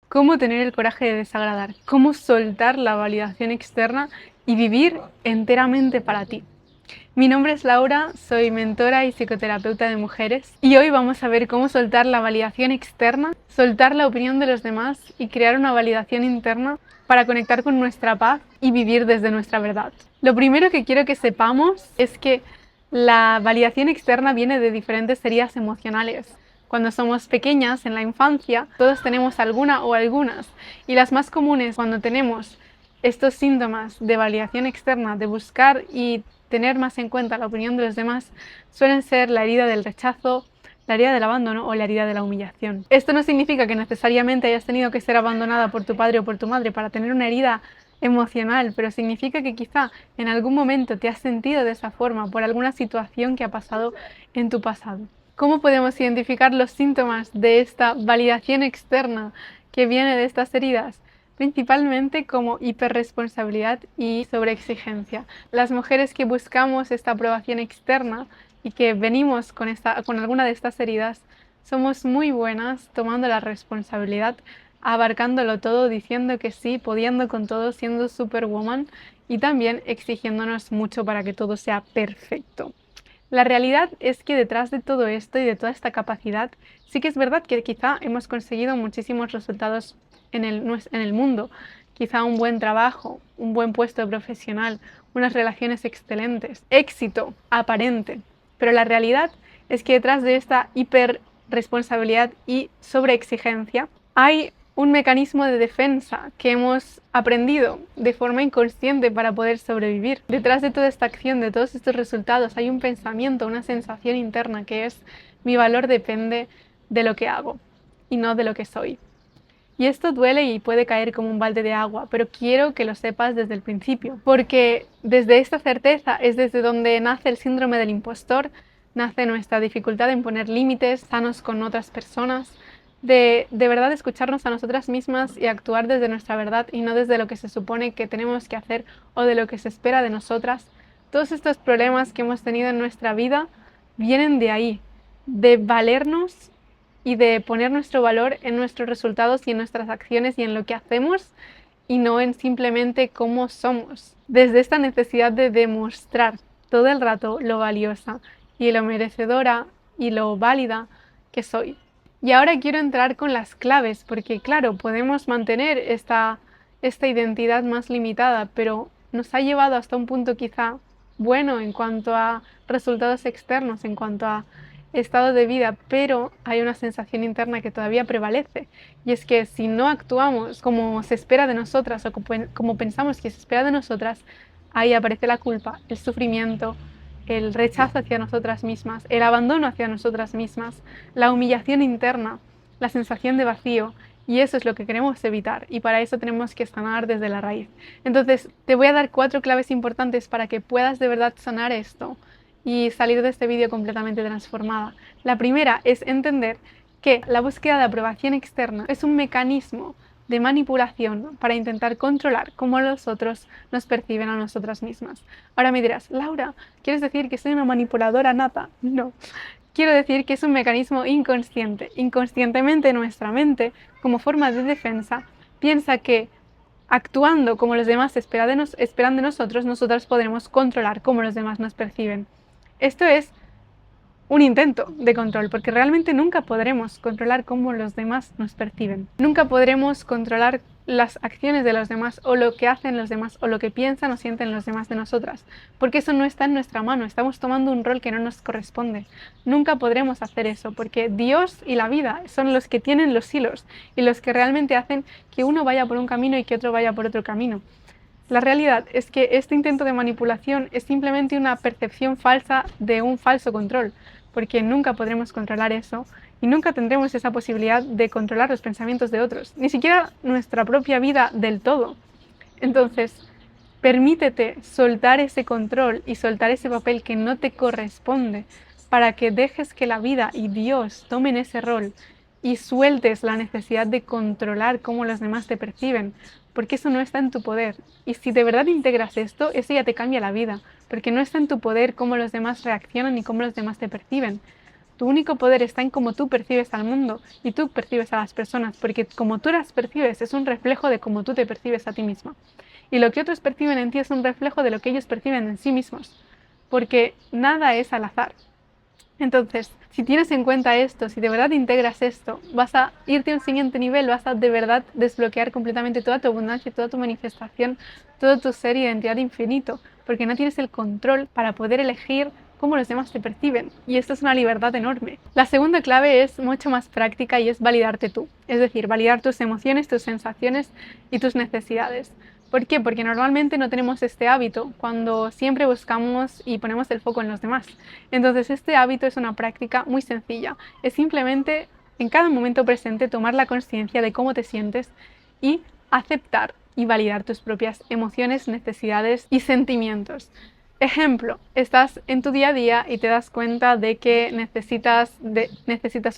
cómo tener el coraje de desagradar, cómo soltar la validación externa y vivir enteramente para ti. Mi nombre es Laura, soy mentora y psicoterapeuta de mujeres y hoy vamos a ver cómo soltar la validación externa, soltar la opinión de los demás y crear una validación interna para conectar con nuestra paz y vivir desde nuestra verdad. Lo primero que quiero que sepamos es que la validación externa viene de diferentes heridas emocionales. Cuando somos pequeñas, en la infancia, todos tenemos alguna o algunas, y las más comunes cuando tenemos estos síntomas de validación externa, de buscar y tener más en cuenta la opinión de los demás, suelen ser la herida del rechazo, la herida del abandono o la herida de la humillación. Esto no significa que necesariamente hayas tenido que ser abandonada por tu padre o por tu madre para tener una herida emocional, pero significa que quizá en algún momento te has sentido de esa forma por alguna situación que ha pasado en tu pasado. ¿Cómo podemos identificar los síntomas de esta validación externa que viene de estas heridas? Principalmente como hiperresponsabilidad y sobreexigencia. Las mujeres que buscamos esta aprobación externa y que venimos con alguna de estas heridas, somos muy buenas tomando la responsabilidad, abarcándolo todo, diciendo que sí, pudiendo con todo, siendo superwoman y también exigiéndonos mucho para que todo sea perfecto. La realidad es que detrás de todo esto y de toda esta capacidad, sí que es verdad que quizá hemos conseguido muchísimos resultados en el mundo. Quizá un buen trabajo, un buen puesto profesional, unas relaciones excelentes, éxito aparente. Pero la realidad es que detrás de esta hiperresponsabilidad y sobreexigencia hay un mecanismo de defensa que hemos aprendido de forma inconsciente para poder sobrevivir. Detrás de toda esta acción, de todos estos resultados, hay un pensamiento, una sensación interna que es: mi valor depende de lo que hago y no de lo que soy. Y esto duele y puede caer como un balde de agua, pero quiero que lo sepas desde el principio, porque desde esta certeza es desde donde nace el síndrome del impostor, nace nuestra dificultad en poner límites sanos con otras personas, de verdad escucharnos a nosotras mismas y actuar desde nuestra verdad y no desde lo que se supone que tenemos que hacer o de lo que se espera de nosotras. Todos estos problemas que hemos tenido en nuestra vida vienen de ahí, de valernos y de poner nuestro valor en nuestros resultados y en nuestras acciones y en lo que hacemos y no en simplemente cómo somos. Desde esta necesidad de demostrar todo el rato lo valiosa y lo merecedora y lo válida que soy. Y ahora quiero entrar con las claves, porque claro, podemos mantener esta identidad más limitada, pero nos ha llevado hasta un punto quizá bueno en cuanto a resultados externos, en cuanto a estado de vida, pero hay una sensación interna que todavía prevalece, y es que si no actuamos como se espera de nosotras o como pensamos que se espera de nosotras, ahí aparece la culpa, el sufrimiento, el rechazo hacia nosotras mismas, el abandono hacia nosotras mismas, la humillación interna, la sensación de vacío, y eso es lo que queremos evitar, y para eso tenemos que sanar desde la raíz. Entonces, te voy a dar 4 claves importantes para que puedas de verdad sanar esto y salir de este vídeo completamente transformada. La primera es entender que la búsqueda de aprobación externa es un mecanismo de manipulación para intentar controlar cómo los otros nos perciben a nosotras mismas. Ahora me dirás: Laura, ¿quieres decir que soy una manipuladora nata? No. Quiero decir que es un mecanismo inconsciente. Inconscientemente nuestra mente, como forma de defensa, piensa que actuando como los demás esperan de nosotros, nosotras podremos controlar cómo los demás nos perciben. Esto es un intento de control, porque realmente nunca podremos controlar cómo los demás nos perciben. Nunca podremos controlar las acciones de los demás o lo que hacen los demás o lo que piensan o sienten los demás de nosotras, porque eso no está en nuestra mano, estamos tomando un rol que no nos corresponde. Nunca podremos hacer eso, porque Dios y la vida son los que tienen los hilos y los que realmente hacen que uno vaya por un camino y que otro vaya por otro camino. La realidad es que este intento de manipulación es simplemente una percepción falsa de un falso control, porque nunca podremos controlar eso y nunca tendremos esa posibilidad de controlar los pensamientos de otros, ni siquiera nuestra propia vida del todo. Entonces, permítete soltar ese control y soltar ese papel que no te corresponde para que dejes que la vida y Dios tomen ese rol y sueltes la necesidad de controlar cómo los demás te perciben, porque eso no está en tu poder. Y si de verdad integras esto, eso ya te cambia la vida, porque no está en tu poder cómo los demás reaccionan y cómo los demás te perciben. Tu único poder está en cómo tú percibes al mundo y tú percibes a las personas, porque como tú las percibes es un reflejo de cómo tú te percibes a ti misma. Y lo que otros perciben en ti es un reflejo de lo que ellos perciben en sí mismos, porque nada es al azar. Entonces, si tienes en cuenta esto, si de verdad integras esto, vas a irte a un siguiente nivel, vas a de verdad desbloquear completamente toda tu abundancia, toda tu manifestación, todo tu ser y identidad infinito, porque no tienes el control para poder elegir cómo los demás te perciben. Y esto es una libertad enorme. La segunda clave es mucho más práctica y es validarte tú. Es decir, validar tus emociones, tus sensaciones y tus necesidades. ¿Por qué? Porque normalmente no tenemos este hábito cuando siempre buscamos y ponemos el foco en los demás. Entonces este hábito es una práctica muy sencilla. Es simplemente en cada momento presente tomar la conciencia de cómo te sientes y aceptar y validar tus propias emociones, necesidades y sentimientos. Ejemplo, estás en tu día a día y te das cuenta de que necesitas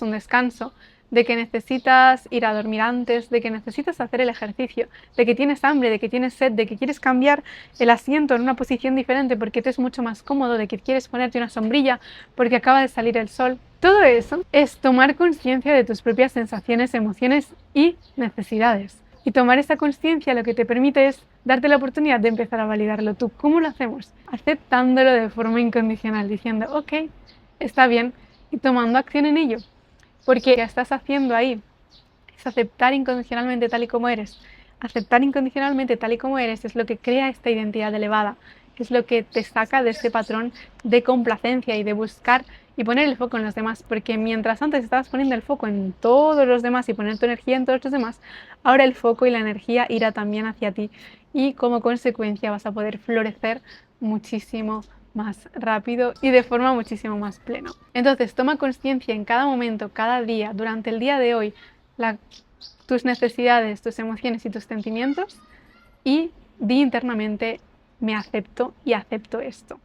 un descanso, de que necesitas ir a dormir antes, de que necesitas hacer el ejercicio, de que tienes hambre, de que tienes sed, de que quieres cambiar el asiento en una posición diferente porque te es mucho más cómodo, de que quieres ponerte una sombrilla porque acaba de salir el sol. Todo eso es tomar conciencia de tus propias sensaciones, emociones y necesidades. Y tomar esa conciencia lo que te permite es darte la oportunidad de empezar a validarlo tú. ¿Cómo lo hacemos? Aceptándolo de forma incondicional, diciendo, ok, está bien, y tomando acción en ello. Porque lo que estás haciendo ahí es aceptar incondicionalmente tal y como eres. Aceptar incondicionalmente tal y como eres es lo que crea esta identidad elevada. Es lo que te saca de este patrón de complacencia y de buscar y poner el foco en los demás. Porque mientras antes estabas poniendo el foco en todos los demás y poner tu energía en todos los demás, ahora el foco y la energía irá también hacia ti. Y como consecuencia vas a poder florecer muchísimo más rápido y de forma muchísimo más plena. Entonces, toma conciencia en cada momento, cada día, durante el día de hoy, tus necesidades, tus emociones y tus sentimientos y di internamente, me acepto y acepto esto.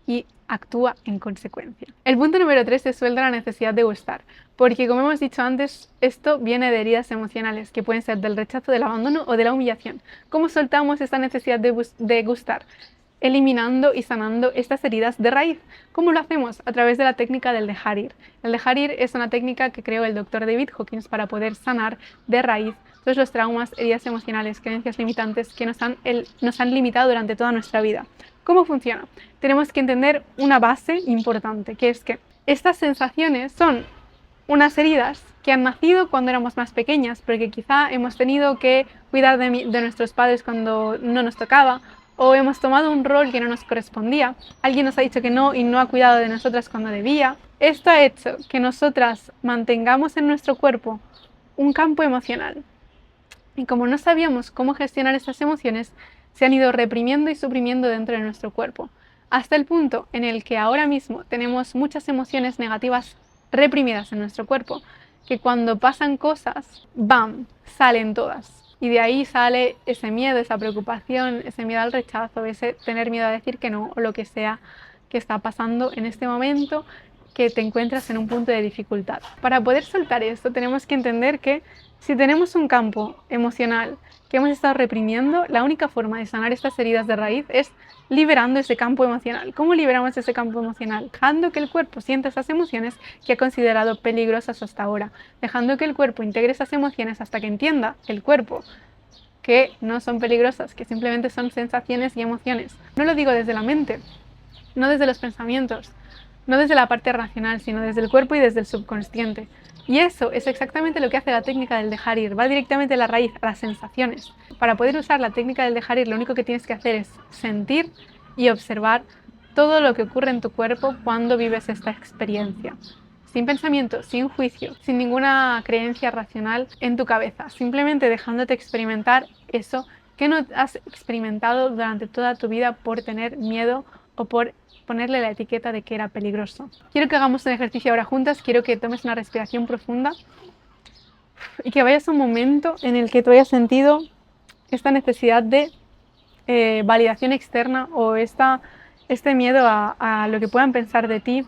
Y actúa en consecuencia. El punto número 3 es suelta la necesidad de gustar, porque como hemos dicho antes, esto viene de heridas emocionales que pueden ser del rechazo, del abandono o de la humillación. ¿Cómo soltamos esta necesidad de gustar? Eliminando y sanando estas heridas de raíz. ¿Cómo lo hacemos? A través de la técnica del dejar ir. El dejar ir es una técnica que creó el Dr. David Hawkins para poder sanar de raíz todos los traumas, heridas emocionales, creencias limitantes que nos han limitado durante toda nuestra vida. ¿Cómo funciona? Tenemos que entender una base importante, que es que estas sensaciones son unas heridas que han nacido cuando éramos más pequeñas, porque quizá hemos tenido que cuidar de nuestros padres cuando no nos tocaba, o hemos tomado un rol que no nos correspondía, alguien nos ha dicho que no y no ha cuidado de nosotras cuando debía. Esto ha hecho que nosotras mantengamos en nuestro cuerpo un campo emocional. Y como no sabíamos cómo gestionar estas emociones, se han ido reprimiendo y suprimiendo dentro de nuestro cuerpo, hasta el punto en el que ahora mismo tenemos muchas emociones negativas reprimidas en nuestro cuerpo, que cuando pasan cosas, ¡bam!, salen todas. Y de ahí sale ese miedo, esa preocupación, ese miedo al rechazo, ese tener miedo a decir que no, o lo que sea que está pasando en este momento, que te encuentras en un punto de dificultad. Para poder soltar esto tenemos que entender que si tenemos un campo emocional que hemos estado reprimiendo, la única forma de sanar estas heridas de raíz es liberando ese campo emocional. ¿Cómo liberamos ese campo emocional? Dejando que el cuerpo sienta esas emociones que ha considerado peligrosas hasta ahora. Dejando que el cuerpo integre esas emociones hasta que entienda el cuerpo que no son peligrosas, que simplemente son sensaciones y emociones. No lo digo desde la mente, no desde los pensamientos, no desde la parte racional, sino desde el cuerpo y desde el subconsciente. Y eso es exactamente lo que hace la técnica del dejar ir, va directamente a la raíz, a las sensaciones. Para poder usar la técnica del dejar ir, lo único que tienes que hacer es sentir y observar todo lo que ocurre en tu cuerpo cuando vives esta experiencia. Sin pensamiento, sin juicio, sin ninguna creencia racional en tu cabeza, simplemente dejándote experimentar eso que no has experimentado durante toda tu vida por tener miedo o por ponerle la etiqueta de que era peligroso. Quiero que hagamos un ejercicio ahora juntas, quiero que tomes una respiración profunda y que vayas a un momento en el que tú hayas sentido esta necesidad de validación externa o este miedo a lo que puedan pensar de ti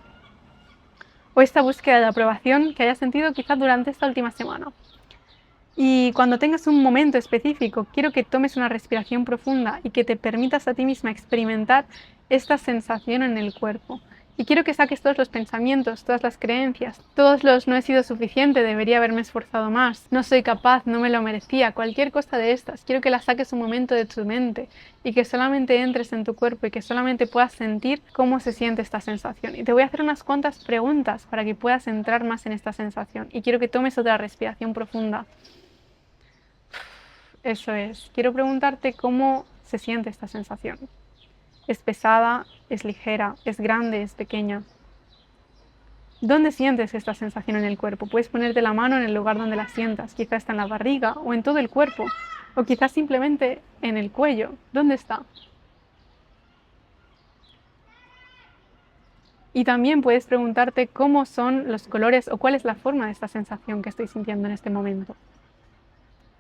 o esta búsqueda de aprobación que hayas sentido quizás durante esta última semana. Y cuando tengas un momento específico, quiero que tomes una respiración profunda y que te permitas a ti misma experimentar esta sensación en el cuerpo Y quiero que saques todos los pensamientos, todas las creencias, todos los no he sido suficiente, debería haberme esforzado más, no soy capaz, no me lo merecía, cualquier cosa de estas. Quiero que la saques un momento de tu mente y que solamente entres en tu cuerpo y que solamente puedas sentir cómo se siente esta sensación. Y te voy a hacer unas cuantas preguntas para que puedas entrar más en esta sensación. Y quiero que tomes otra respiración profunda. Eso es. Quiero preguntarte cómo se siente esta sensación. ¿Es pesada? ¿Es ligera? ¿Es grande? ¿Es pequeña? ¿Dónde sientes esta sensación en el cuerpo? Puedes ponerte la mano en el lugar donde la sientas. Quizás está en la barriga o en todo el cuerpo. O quizás simplemente en el cuello. ¿Dónde está? Y también puedes preguntarte cómo son los colores o cuál es la forma de esta sensación que estoy sintiendo en este momento.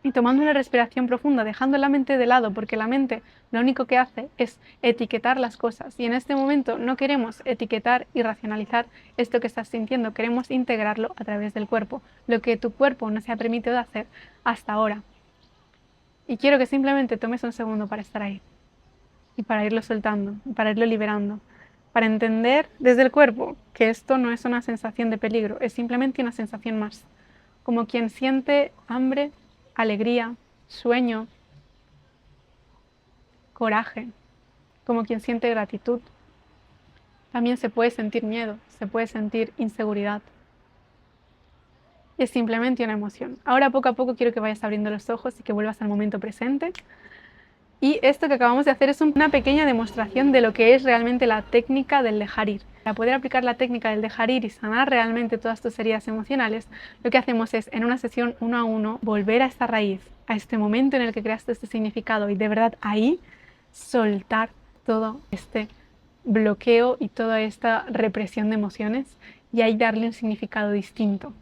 Y tomando una respiración profunda, dejando la mente de lado, porque la mente lo único que hace es etiquetar las cosas. Y en este momento no queremos etiquetar y racionalizar esto que estás sintiendo, queremos integrarlo a través del cuerpo, lo que tu cuerpo no se ha permitido hacer hasta ahora. Y quiero que simplemente tomes un segundo para estar ahí, y para irlo soltando, y para irlo liberando, para entender desde el cuerpo que esto no es una sensación de peligro, es simplemente una sensación más, como quien siente hambre, alegría, sueño, coraje, como quien siente gratitud. También se puede sentir miedo, se puede sentir inseguridad. Es simplemente una emoción. Ahora poco a poco quiero que vayas abriendo los ojos y que vuelvas al momento presente. Y esto que acabamos de hacer es una pequeña demostración de lo que es realmente la técnica del dejar ir. Para poder aplicar la técnica del dejar ir y sanar realmente todas tus heridas emocionales, lo que hacemos es, en una sesión 1 a 1, volver a esta raíz, a este momento en el que creaste este significado y de verdad ahí soltar todo este bloqueo y toda esta represión de emociones y ahí darle un significado distinto.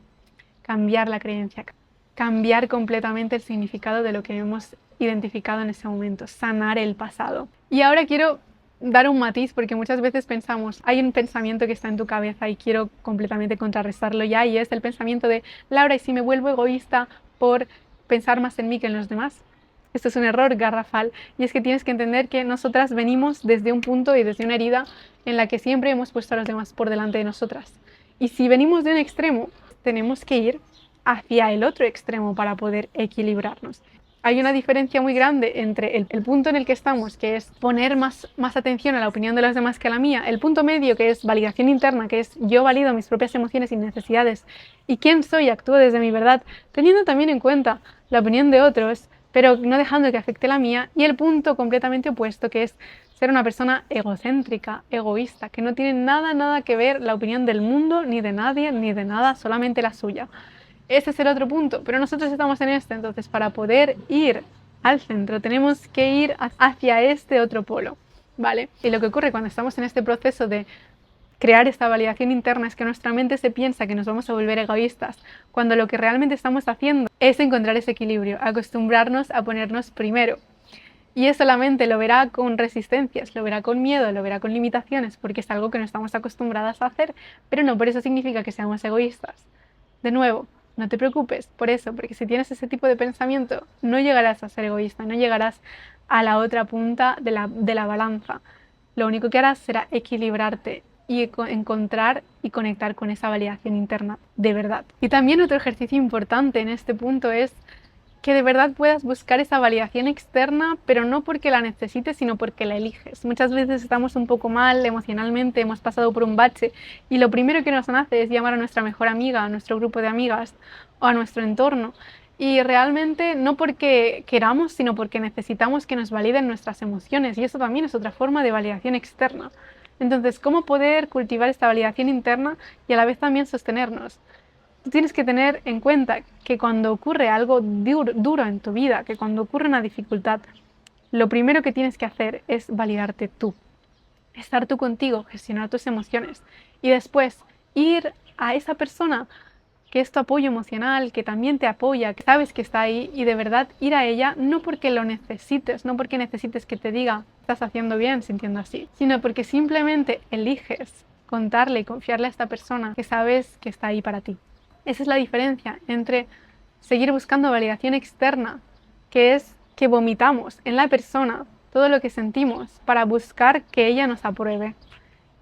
Cambiar la creencia, cambiar completamente el significado de lo que hemos identificado en ese momento, sanar el pasado. Y ahora quiero dar un matiz porque muchas veces pensamos, hay un pensamiento que está en tu cabeza y quiero completamente contrarrestarlo ya, y es el pensamiento de Laura, ¿y si me vuelvo egoísta por pensar más en mí que en los demás? Esto es un error garrafal, y es que tienes que entender que nosotras venimos desde un punto y desde una herida en la que siempre hemos puesto a los demás por delante de nosotras. Y si venimos de un extremo, tenemos que ir hacia el otro extremo para poder equilibrarnos. Hay una diferencia muy grande entre el punto en el que estamos, que es poner más atención a la opinión de los demás que a la mía, el punto medio, que es validación interna, que es yo valido mis propias emociones y necesidades, y quién soy, actúo desde mi verdad, teniendo también en cuenta la opinión de otros, pero no dejando que afecte la mía, y el punto completamente opuesto, que es ser una persona egocéntrica, egoísta, que no tiene nada que ver la opinión del mundo, ni de nadie, ni de nada, solamente la suya. Ese es el otro punto, pero nosotros estamos en este, entonces para poder ir al centro tenemos que ir hacia este otro polo, ¿vale? Y lo que ocurre cuando estamos en este proceso de crear esta validación interna es que nuestra mente se piensa que nos vamos a volver egoístas, cuando lo que realmente estamos haciendo es encontrar ese equilibrio, acostumbrarnos a ponernos primero. Y eso la mente lo verá con resistencias, lo verá con miedo, lo verá con limitaciones, porque es algo que no estamos acostumbradas a hacer, pero no por eso significa que seamos egoístas. De nuevo, no te preocupes por eso, porque si tienes ese tipo de pensamiento, no llegarás a ser egoísta, no llegarás a la otra punta de la balanza. Lo único que harás será equilibrarte y encontrar y conectar con esa validación interna de verdad. Y también otro ejercicio importante en este punto es que de verdad puedas buscar esa validación externa, pero no porque la necesites, sino porque la eliges. Muchas veces estamos un poco mal emocionalmente, hemos pasado por un bache y lo primero que nos nace es llamar a nuestra mejor amiga, a nuestro grupo de amigas o a nuestro entorno. Y realmente no porque queramos, sino porque necesitamos que nos validen nuestras emociones, y eso también es otra forma de validación externa. Entonces, ¿cómo poder cultivar esta validación interna y a la vez también sostenernos? Tú tienes que tener en cuenta que cuando ocurre algo duro en tu vida, que cuando ocurre una dificultad, lo primero que tienes que hacer es validarte tú, estar tú contigo, gestionar tus emociones y después ir a esa persona que es tu apoyo emocional, que también te apoya, que sabes que está ahí, y de verdad ir a ella no porque lo necesites, no porque necesites que te diga estás haciendo bien sintiendo así, sino porque simplemente eliges contarle y confiarle a esta persona que sabes que está ahí para ti. Esa es la diferencia entre seguir buscando validación externa, que es que vomitamos en la persona todo lo que sentimos para buscar que ella nos apruebe.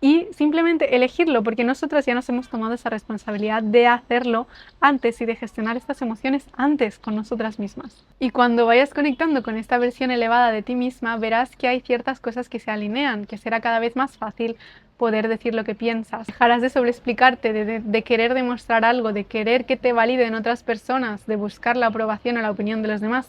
y simplemente elegirlo, porque nosotras ya nos hemos tomado esa responsabilidad de hacerlo antes y de gestionar estas emociones antes con nosotras mismas. Y cuando vayas conectando con esta versión elevada de ti misma, verás que hay ciertas cosas que se alinean, que será cada vez más fácil poder decir lo que piensas. Dejarás de sobreexplicarte, de querer demostrar algo, de querer que te validen otras personas, de buscar la aprobación o la opinión de los demás.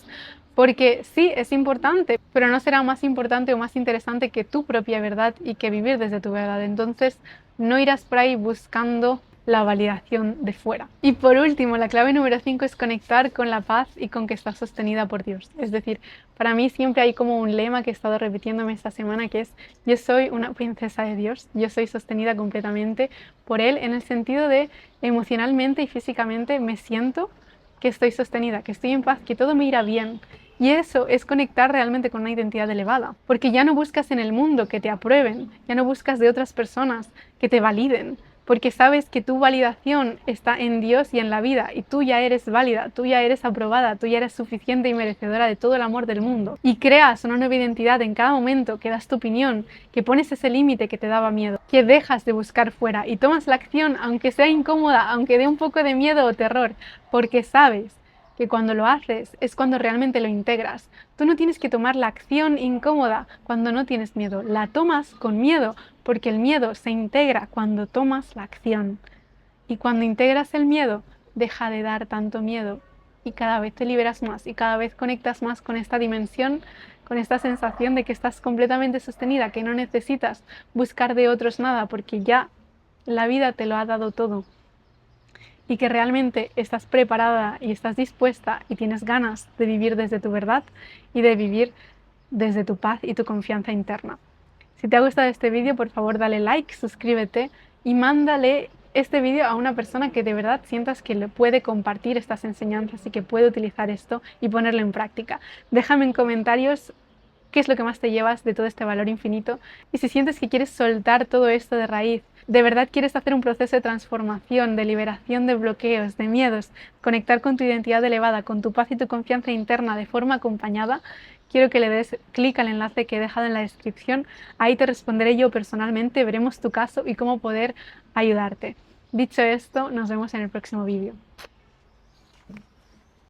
Porque sí, es importante, pero no será más importante o más interesante que tu propia verdad y que vivir desde tu verdad. Entonces, no irás por ahí buscando la validación de fuera. Y por último, la clave número 5 es conectar con la paz y con que estás sostenida por Dios. Es decir, para mí siempre hay como un lema que he estado repitiéndome esta semana, que es: yo soy una princesa de Dios, yo soy sostenida completamente por Él, en el sentido de emocionalmente y físicamente me siento que estoy sostenida, que estoy en paz, que todo me irá bien. Y eso es conectar realmente con una identidad elevada, porque ya no buscas en el mundo que te aprueben, ya no buscas de otras personas que te validen, porque sabes que tu validación está en Dios y en la vida, y tú ya eres válida, tú ya eres aprobada, tú ya eres suficiente y merecedora de todo el amor del mundo. Y creas una nueva identidad en cada momento, que das tu opinión, que pones ese límite que te daba miedo, que dejas de buscar fuera y tomas la acción, aunque sea incómoda, aunque dé un poco de miedo o terror, porque sabes que cuando lo haces es cuando realmente lo integras. Tú no tienes que tomar la acción incómoda cuando no tienes miedo, la tomas con miedo, porque el miedo se integra cuando tomas la acción. Y cuando integras el miedo, deja de dar tanto miedo y cada vez te liberas más y cada vez conectas más con esta dimensión, con esta sensación de que estás completamente sostenida, que no necesitas buscar de otros nada, porque ya la vida te lo ha dado todo. Y que realmente estás preparada y estás dispuesta y tienes ganas de vivir desde tu verdad y de vivir desde tu paz y tu confianza interna. Si te ha gustado este vídeo, por favor dale like, suscríbete y mándale este vídeo a una persona que de verdad sientas que le puede compartir estas enseñanzas y que puede utilizar esto y ponerlo en práctica. Déjame en comentarios qué es lo que más te llevas de todo este valor infinito y si sientes que quieres soltar todo esto de raíz, de verdad quieres hacer un proceso de transformación, de liberación de bloqueos, de miedos, conectar con tu identidad elevada, con tu paz y tu confianza interna de forma acompañada, quiero que le des clic al enlace que he dejado en la descripción. Ahí te responderé yo personalmente, veremos tu caso y cómo poder ayudarte. Dicho esto, nos vemos en el próximo vídeo.